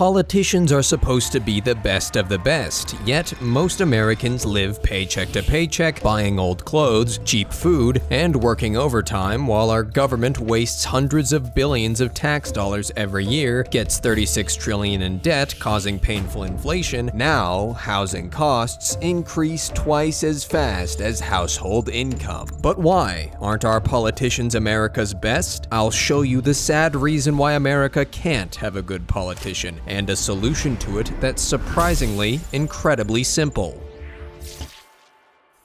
Politicians are supposed to be the best of the best, yet most Americans live paycheck to paycheck, buying old clothes, cheap food, and working overtime while our government wastes hundreds of billions of tax dollars every year, gets $36 trillion in debt, causing painful inflation. Now, housing costs increase twice as fast as household income. But why? Aren't our politicians America's best? I'll show you the sad reason why America can't have a good politician, and a solution to it that's surprisingly incredibly simple.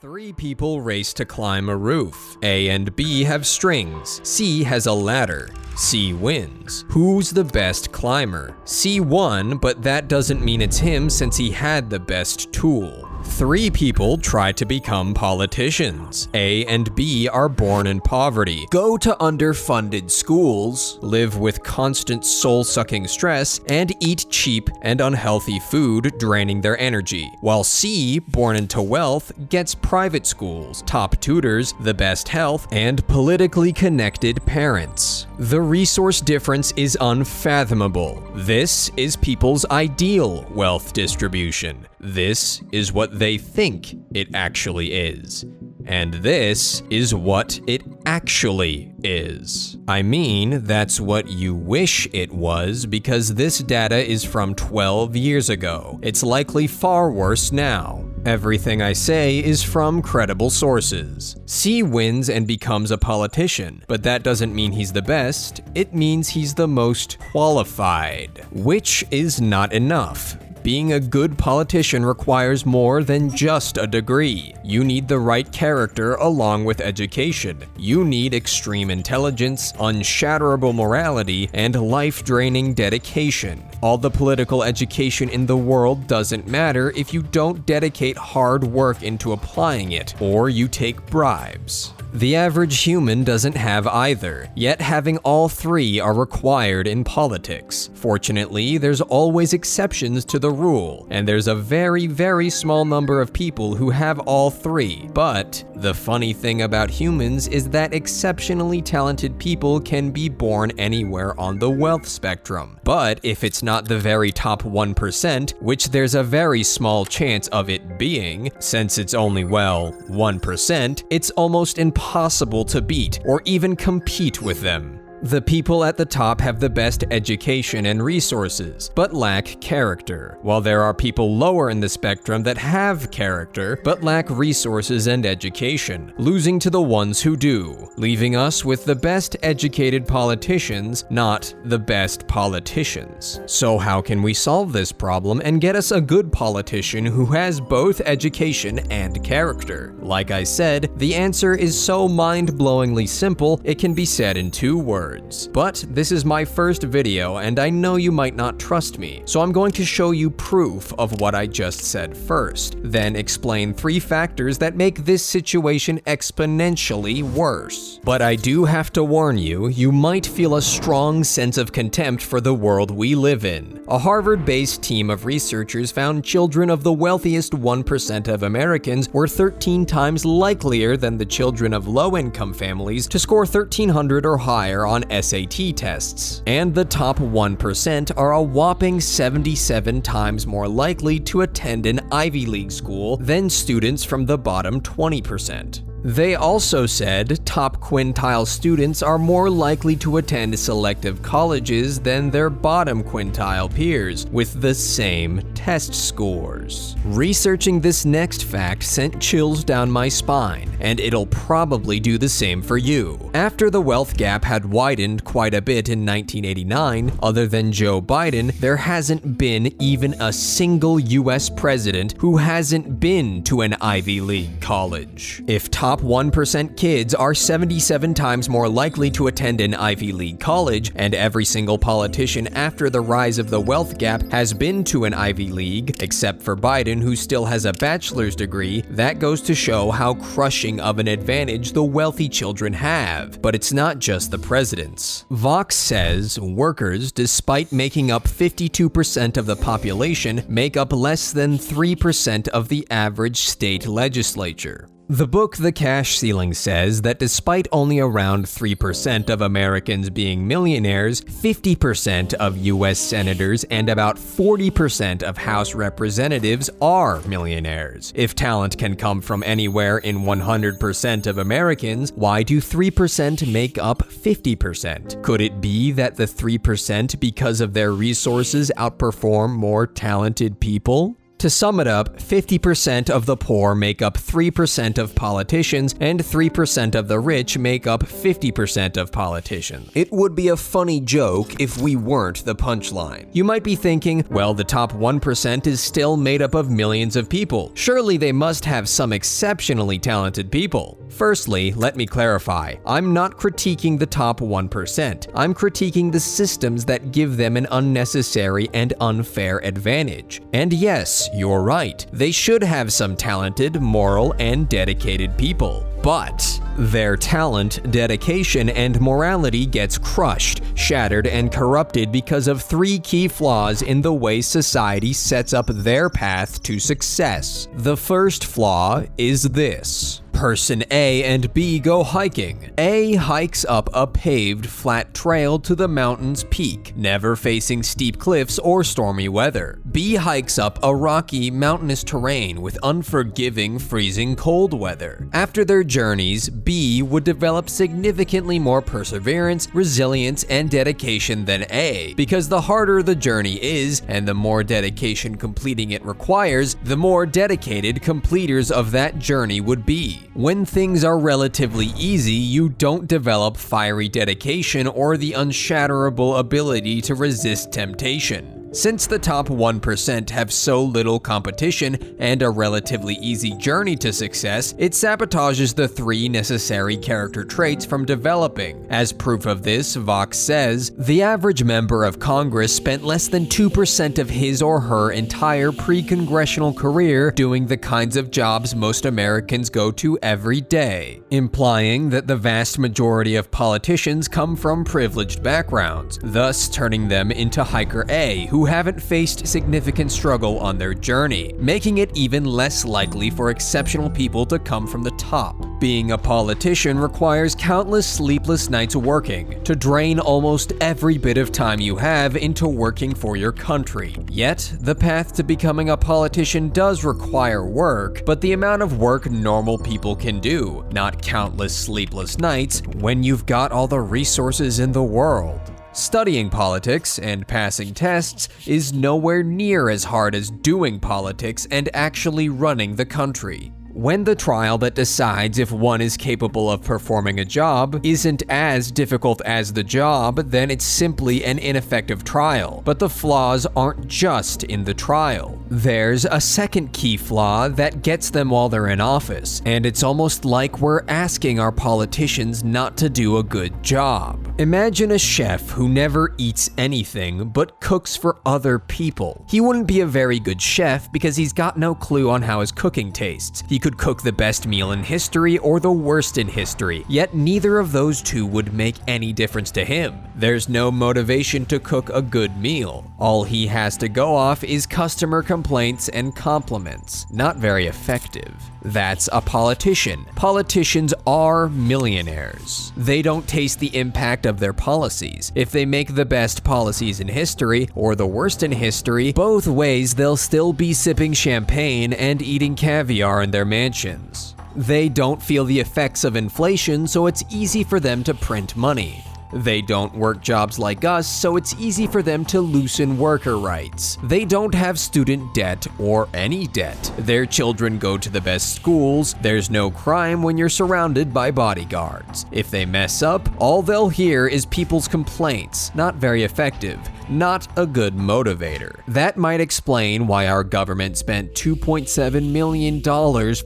3 people race to climb a roof. A and B have strings. C has a ladder. C wins. Who's the best climber? C won, but that doesn't mean it's him since he had the best tool. 3 people try to become politicians. A and B are born in poverty, go to underfunded schools, live with constant soul-sucking stress, and eat cheap and unhealthy food, draining their energy. While C, born into wealth, gets private schools, top tutors, the best health, and politically connected parents. The resource difference is unfathomable. This is people's ideal wealth distribution. This is what they think it actually is. And this is what it actually is. I mean, that's what you wish it was, because this data is from 12 years ago. It's likely far worse now. Everything I say is from credible sources. C wins and becomes a politician, but that doesn't mean he's the best. It means he's the most qualified, which is not enough. Being a good politician requires more than just a degree. You need the right character along with education. You need extreme intelligence, unshatterable morality, and life-draining dedication. All the political education in the world doesn't matter if you don't dedicate hard work into applying it, or you take bribes. The average human doesn't have either, yet having all 3 are required in politics. Fortunately, there's always exceptions to the rule, and there's a very, very small number of people who have all 3. But the funny thing about humans is that exceptionally talented people can be born anywhere on the wealth spectrum. But if it's not the very top 1%, which there's a very small chance of it being, since it's only, well, 1%, it's almost impossible to beat or even compete with them. The people at the top have the best education and resources, but lack character, while there are people lower in the spectrum that have character, but lack resources and education, losing to the ones who do, leaving us with the best educated politicians, not the best politicians. So how can we solve this problem and get us a good politician who has both education and character? Like I said, the answer is so mind-blowingly simple, it can be said in 2 words. But this is my first video, and I know you might not trust me, so I'm going to show you proof of what I just said first, then explain 3 factors that make this situation exponentially worse. But I do have to warn you, you might feel a strong sense of contempt for the world we live in. A Harvard-based team of researchers found children of the wealthiest 1% of Americans were 13 times likelier than the children of low-income families to score 1,300 or higher on SAT tests, and the top 1% are a whopping 77 times more likely to attend an Ivy League school than students from the bottom 20%. They also said top quintile students are more likely to attend selective colleges than their bottom quintile peers with the same test scores. Researching this next fact sent chills down my spine, and it'll probably do the same for you. After the wealth gap had widened quite a bit in 1989, other than Joe Biden, there hasn't been even a single US president who hasn't been to an Ivy League college. If top 1% kids are 77 times more likely to attend an Ivy League college, and every single politician after the rise of the wealth gap has been to an Ivy League, except for Biden who still has a bachelor's degree, that goes to show how crushing of an advantage the wealthy children have. But it's not just the presidents. Vox says workers, despite making up 52% of the population, make up less than 3% of the average state legislature. The book The Cash Ceiling says that despite only around 3% of Americans being millionaires, 50% of US senators and about 40% of House representatives are millionaires. If talent can come from anywhere in 100% of Americans, why do 3% make up 50%? Could it be that the 3%, because of their resources, outperform more talented people? To sum it up, 50% of the poor make up 3% of politicians, and 3% of the rich make up 50% of politicians. It would be a funny joke if we weren't the punchline. You might be thinking, well, the top 1% is still made up of millions of people. Surely they must have some exceptionally talented people. Firstly, let me clarify. I'm not critiquing the top 1%. I'm critiquing the systems that give them an unnecessary and unfair advantage. And yes, you're right. They should have some talented, moral, and dedicated people. But their talent, dedication, and morality gets crushed, shattered, and corrupted because of three key flaws in the way society sets up their path to success. The first flaw is this. Person A and B go hiking. A hikes up a paved, flat trail to the mountain's peak, never facing steep cliffs or stormy weather. B hikes up a rocky, mountainous terrain with unforgiving, freezing cold weather. After their journeys, B would develop significantly more perseverance, resilience, and dedication than A, because the harder the journey is, and the more dedication completing it requires, the more dedicated completers of that journey would be. When things are relatively easy, you don't develop fiery dedication or the unshatterable ability to resist temptation. Since the top 1% have so little competition and a relatively easy journey to success, it sabotages the three necessary character traits from developing. As proof of this, Vox says, the average member of Congress spent less than 2% of his or her entire pre-congressional career doing the kinds of jobs most Americans go to every day, implying that the vast majority of politicians come from privileged backgrounds, thus turning them into Hiker A, who haven't faced significant struggle on their journey, making it even less likely for exceptional people to come from the top. Being a politician requires countless sleepless nights working to drain almost every bit of time you have into working for your country. Yet, the path to becoming a politician does require work, but the amount of work normal people can do, not countless sleepless nights, when you've got all the resources in the world. Studying politics and passing tests is nowhere near as hard as doing politics and actually running the country. When the trial that decides if one is capable of performing a job isn't as difficult as the job, then it's simply an ineffective trial. But the flaws aren't just in the trial. There's a second key flaw that gets them while they're in office, and it's almost like we're asking our politicians not to do a good job. Imagine a chef who never eats anything but cooks for other people. He wouldn't be a very good chef because he's got no clue on how his cooking tastes. He could cook the best meal in history or the worst in history, yet neither of those two would make any difference to him. There's no motivation to cook a good meal. All he has to go off is customer complaints and compliments. Not very effective. That's a politician. Politicians are millionaires. They don't taste the impact of their policies. If they make the best policies in history or the worst in history, both ways they'll still be sipping champagne and eating caviar in their mansions. They don't feel the effects of inflation, so it's easy for them to print money. They don't work jobs like us, so it's easy for them to loosen worker rights. They don't have student debt or any debt. Their children go to the best schools. There's no crime when you're surrounded by bodyguards. If they mess up, all they'll hear is people's complaints. Not very effective. Not a good motivator. That might explain why our government spent $2.7 million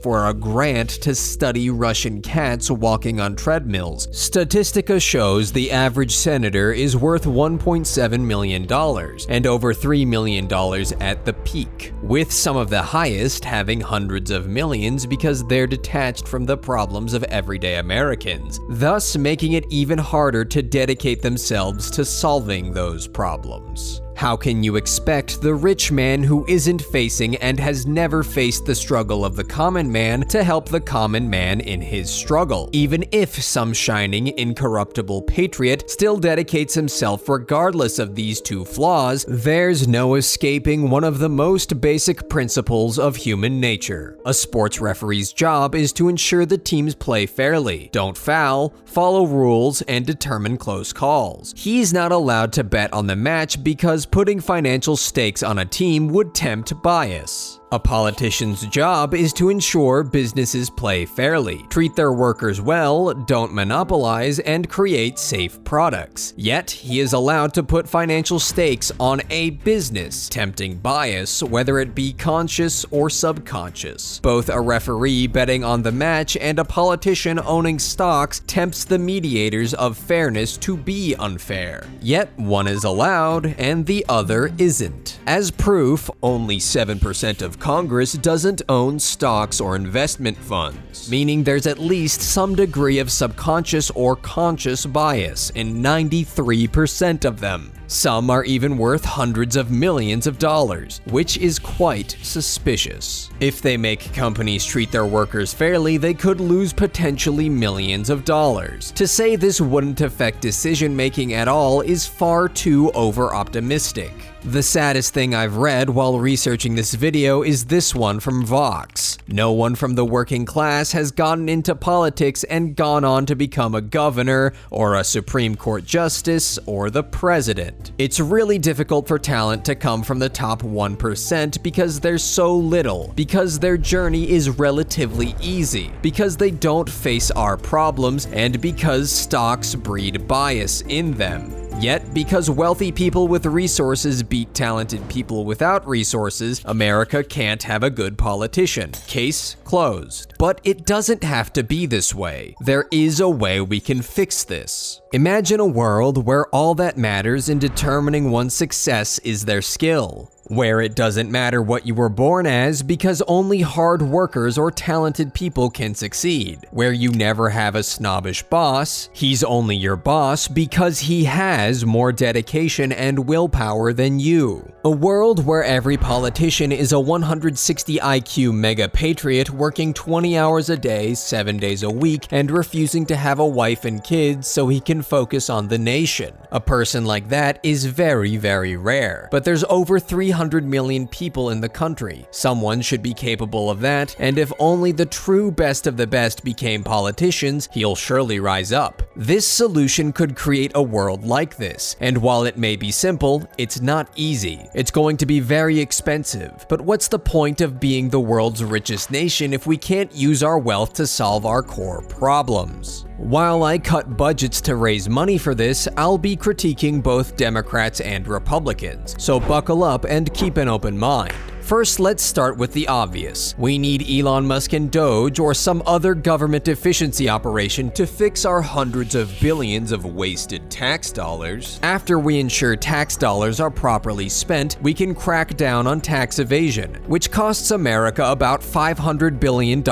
for a grant to study Russian cats walking on treadmills. Statistica shows the average senator is worth $1.7 million and over $3 million at the peak, with some of the highest having hundreds of millions because they're detached from the problems of everyday Americans, thus making it even harder to dedicate themselves to solving those problems. How can you expect the rich man who isn't facing and has never faced the struggle of the common man to help the common man in his struggle, even if some shining, incorruptible patriot still dedicates himself regardless of these two flaws? There's no escaping one of the most basic principles of human nature. A sports referee's job is to ensure the teams play fairly, don't foul, follow rules, and determine close calls. He's not allowed to bet on the match because putting financial stakes on a team would tempt bias. A politician's job is to ensure businesses play fairly, treat their workers well, don't monopolize, and create safe products. Yet, he is allowed to put financial stakes on a business, tempting bias, whether it be conscious or subconscious. Both a referee betting on the match and a politician owning stocks tempts the mediators of fairness to be unfair. Yet, one is allowed and the other isn't. As proof, only 7% of Congress doesn't own stocks or investment funds, meaning there's at least some degree of subconscious or conscious bias in 93% of them. Some are even worth hundreds of millions of dollars, which is quite suspicious. If they make companies treat their workers fairly, they could lose potentially millions of dollars. To say this wouldn't affect decision-making at all is far too over-optimistic. The saddest thing I've read while researching this video is this one from Vox. No one from the working class has gotten into politics and gone on to become a governor, or a Supreme Court justice, or the president. It's really difficult for talent to come from the top 1% because there's so little, because their journey is relatively easy, because they don't face our problems, and because stocks breed bias in them. Yet, because wealthy people with resources beat talented people without resources, America can't have a good politician. Case closed. But it doesn't have to be this way. There is a way we can fix this. Imagine a world where all that matters in determining one's success is their skill. Where it doesn't matter what you were born as because only hard workers or talented people can succeed. Where you never have a snobbish boss, he's only your boss because he has more dedication and willpower than you. A world where every politician is a 160 IQ mega patriot working 20 hours a day, 7 days a week, and refusing to have a wife and kids so he can focus on the nation. A person like that is very, very rare. But there's over 300 million people in the country. Someone should be capable of that, and if only the true best of the best became politicians, he'll surely rise up. This solution could create a world like this, and while it may be simple, it's not easy. It's going to be very expensive. But what's the point of being the world's richest nation if we can't use our wealth to solve our core problems? While I cut budgets to raise money for this, I'll be critiquing both Democrats and Republicans, so buckle up and keep an open mind. First, let's start with the obvious. We need Elon Musk and Doge or some other government efficiency operation to fix our hundreds of billions of wasted tax dollars. After we ensure tax dollars are properly spent, we can crack down on tax evasion, which costs America about $500 billion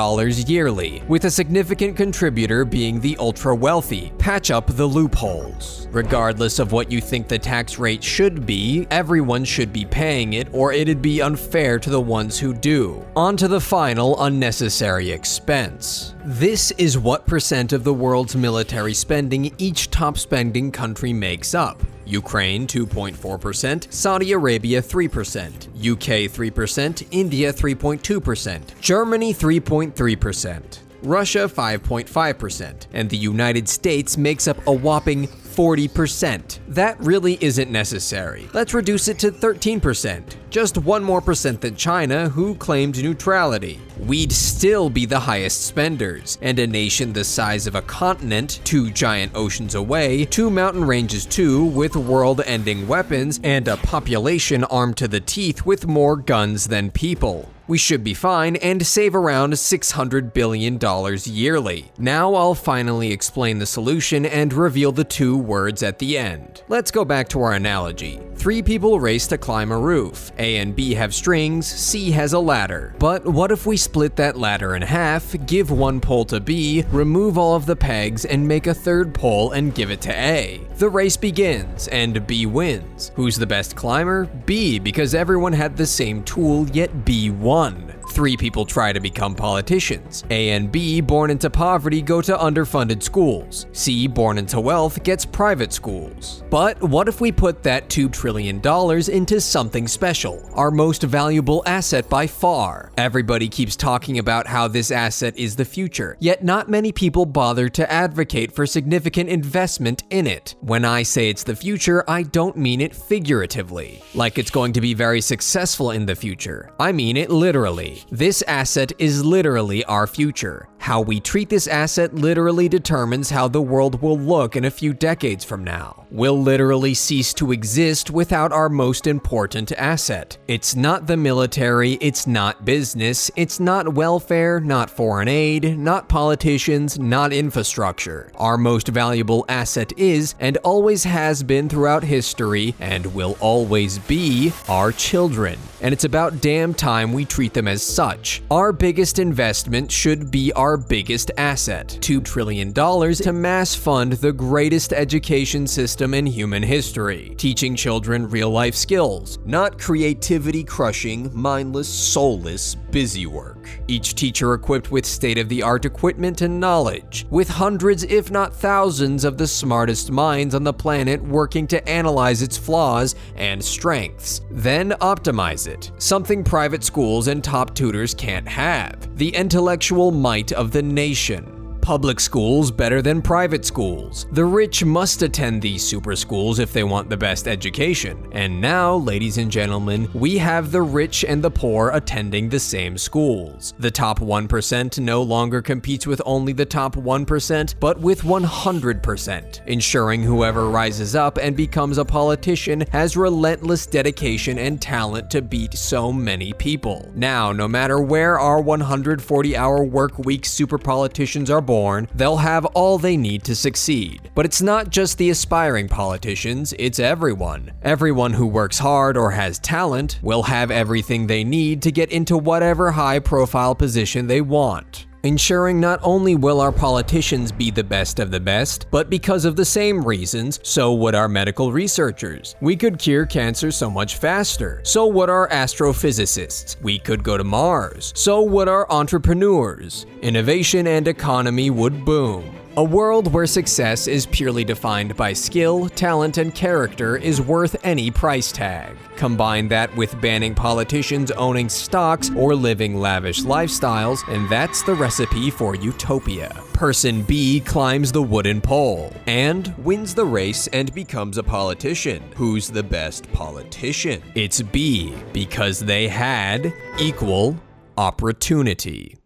yearly, with a significant contributor being the ultra-wealthy. Patch up the loopholes. Regardless of what you think the tax rate should be, everyone should be paying it, or it'd be unfair to the ones who do. On to the final unnecessary expense. This is what percent of the world's military spending each top spending country makes up. Ukraine 2.4%, Saudi Arabia 3%, UK 3%, India 3.2%, Germany 3.3%. Russia 5.5%, and the United States makes up a whopping 40%. That really isn't necessary. Let's reduce it to 13%, just 1% more than China, who claimed neutrality. We'd still be the highest spenders, and a nation the size of a continent, 2 giant oceans away, 2 mountain ranges too, with world-ending weapons, and a population armed to the teeth with more guns than people. We should be fine and save around $600 billion yearly. Now I'll finally explain the solution and reveal the 2 words at the end. Let's go back to our analogy. 3 people race to climb a roof. A and B have strings, C has a ladder. But what if we split that ladder in half, give 1 pole to B, remove all of the pegs, and make a 3rd pole and give it to A? The race begins, and B wins. Who's the best climber? B, because everyone had the same tool, yet B won. 3 people try to become politicians. A and B, born into poverty, go to underfunded schools. C, born into wealth, gets private schools. But what if we put that $2 trillion into something special, our most valuable asset by far? Everybody keeps talking about how this asset is the future, yet not many people bother to advocate for significant investment in it. When I say it's the future, I don't mean it figuratively, like it's going to be very successful in the future. I mean it literally. This asset is literally our future. How we treat this asset literally determines how the world will look in a few decades from now. We'll literally cease to exist without our most important asset. It's not the military, it's not business, it's not welfare, not foreign aid, not politicians, not infrastructure. Our most valuable asset is, and always has been throughout history, and will always be, our children. And it's about damn time we treat them as such. Our biggest investment should be our biggest asset, $2 trillion to mass fund the greatest education system in human history, teaching children real-life skills, not creativity-crushing, mindless, soulless, busy work. Each teacher equipped with state-of-the-art equipment and knowledge, with hundreds if not thousands of the smartest minds on the planet working to analyze its flaws and strengths, then optimize it, something private schools and top tutors can't have, the intellectual might of the nation. Public schools better than private schools. The rich must attend these super schools if they want the best education. And now, ladies and gentlemen, we have the rich and the poor attending the same schools. The top 1% no longer competes with only the top 1%, but with 100%, ensuring whoever rises up and becomes a politician has relentless dedication and talent to beat so many people. Now, no matter where our 140-hour work week super politicians are born, they'll have all they need to succeed. But it's not just the aspiring politicians, it's everyone. Everyone who works hard or has talent will have everything they need to get into whatever high-profile position they want. Ensuring not only will our politicians be the best of the best, but because of the same reasons, so would our medical researchers. We could cure cancer so much faster. So would our astrophysicists. We could go to Mars. So would our entrepreneurs. Innovation and economy would boom. A world where success is purely defined by skill, talent, and character is worth any price tag. Combine that with banning politicians owning stocks or living lavish lifestyles, and that's the recipe for utopia. Person B climbs the wooden pole and wins the race and becomes a politician. Who's the best politician? It's B, because they had equal opportunity.